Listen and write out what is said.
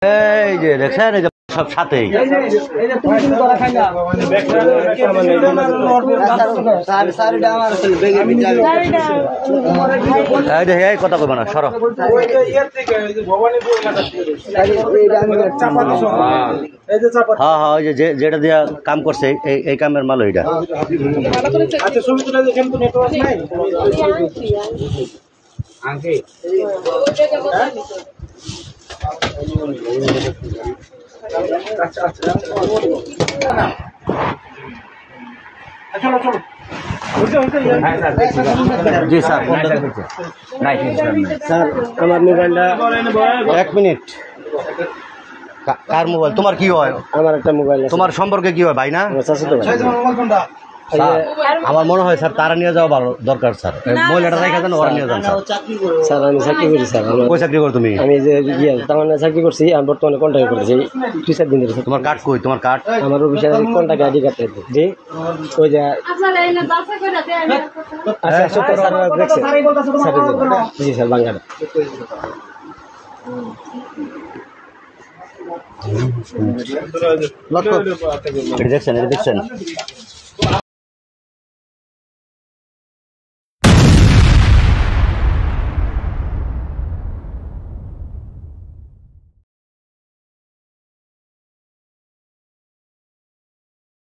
এই যে দেখছেন এই যে সব সাথেই কথা কইব না সর হ্যাঁ হ্যাঁ ওই যে যেটা দিয়া কাম করছে এই কামের মাল ওইটা জি স্যার স্যার আমার মোবাইলটা 1 মিনিট কার মোবাইল তোমার কি হয় আমার একটা মোবাইল তোমার সম্পর্কে কি হয় ভাই না আমার মনে হয় স্যার তারা নিয়ে যাওয়া ভালো দরকার স্যার মহিলাটা রেখে দেন ওরা নিয়ে যান স্যার আমি চাকরি করি স্যার কই চাকরি করো তুমি আমি যে তার মানে চাকরি করছি আমি বর্তমানে কন্ট্যাক্ট করতেছি 2-4 দিন ধরে তোমার কার্ড কই তোমার কার্ড আমার অফিসে কন্ট্যাক্ট আইডি কার্ড জি ওই যে আচ্ছা স্যার দেখছেন জি স্যার বাংলা দেখছেন